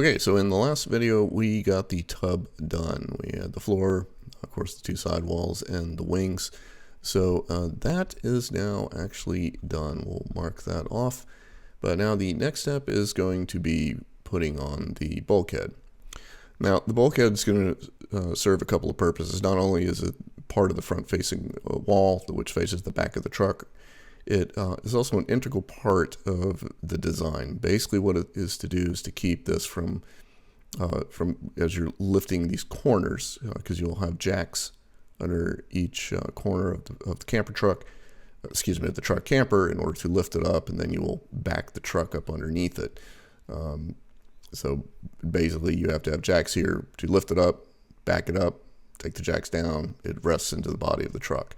Okay, so in the last video, we got the tub done. We had the floor, of course, the two side walls, and the wings. So that is now actually done. We'll mark that off. But now the next step is going to be putting on the bulkhead. Now, the bulkhead is going to serve a couple of purposes. Not only is it part of the front-facing wall, which faces the back of the truck, it is also an integral part of the design. Basically, what it is to do is to keep this from as you're lifting these corners, because you'll have jacks under each corner of the camper truck, of the truck camper, in order to lift it up, and then you will back the truck up underneath it. So basically, you have to have jacks here to lift it up, back it up, take the jacks down. It rests into the body of the truck.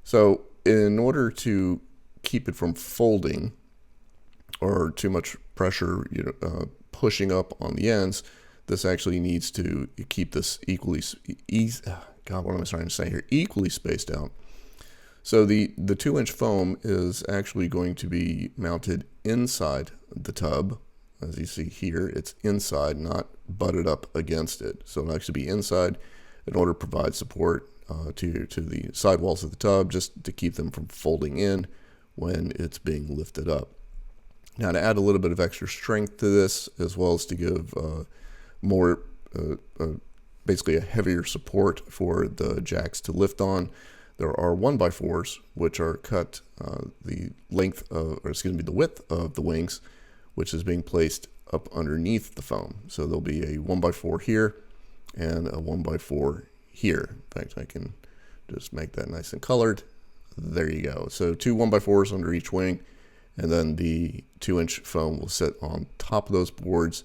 So in order to keep it from folding or too much pressure, pushing up on the ends, this actually needs to keep this equally spaced out. So the 2-inch foam is actually going to be mounted inside the tub. As you see here, it's inside, not butted up against it. So it'll actually be inside in order to provide support to the side walls of the tub, just to keep them from folding in when it's being lifted up. Now, to add a little bit of extra strength to this, as well as to give basically a heavier support for the jacks to lift on, there are 1x4s which are cut the width of the wings, which is being placed up underneath the foam. So there'll be a 1x4 here and a 1x4 here. In fact, I can just make that nice and colored. There you go. So two 1x4s under each wing, and then the 2-inch foam will sit on top of those boards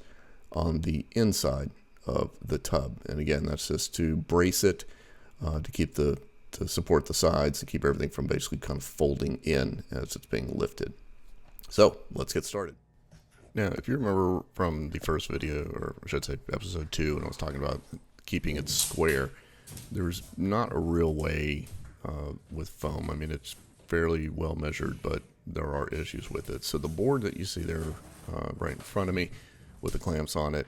on the inside of the tub. And again, that's just to brace it, to support the sides, to keep everything from basically kind of folding in as it's being lifted. So let's get started. Now, if you remember from the first video, or I should say episode 2, when I was talking about keeping it square, there's not a real way with foam. I mean, it's fairly well measured, but there are issues with it. So the board that you see there right in front of me with the clamps on it,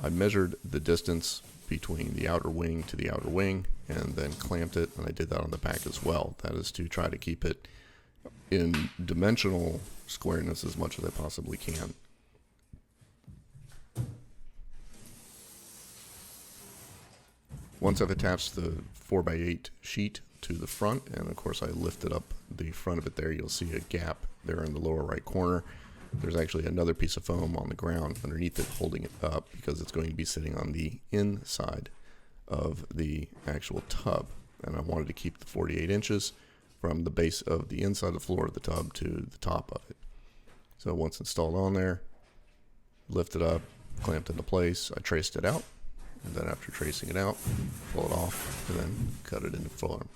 I measured the distance between the outer wing to the outer wing and then clamped it, and I did that on the back as well. That is to try to keep it in dimensional squareness as much as I possibly can. Once I've attached the 4x8 sheet to the front, and of course I lifted up the front of it there, you'll see a gap there in the lower right corner. There's actually another piece of foam on the ground underneath it holding it up, because it's going to be sitting on the inside of the actual tub. And I wanted to keep the 48 inches from the base of the inside of the floor of the tub to the top of it. So once installed on there, lift it up, clamped into place, I traced it out. And then after tracing it out, pull it off, and then cut it into form.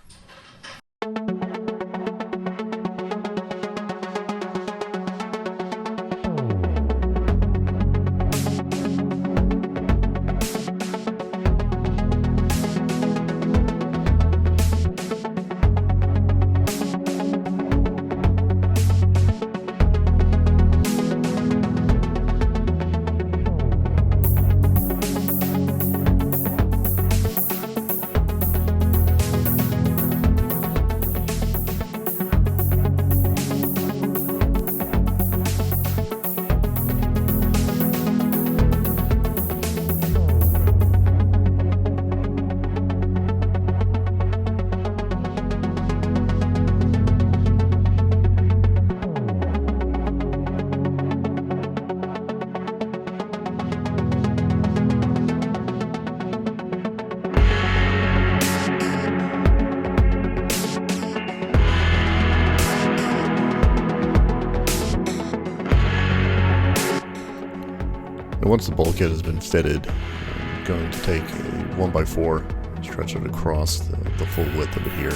And once the bulkhead has been fitted, I'm going to take a 1x4, stretch it across the full width of it here,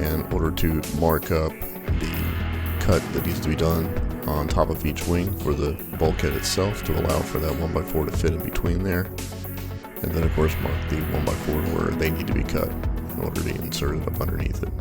in order to mark up the cut that needs to be done on top of each wing for the bulkhead itself, to allow for that 1x4 to fit in between there. And then of course mark the 1x4 where they need to be cut in order to insert it up underneath it.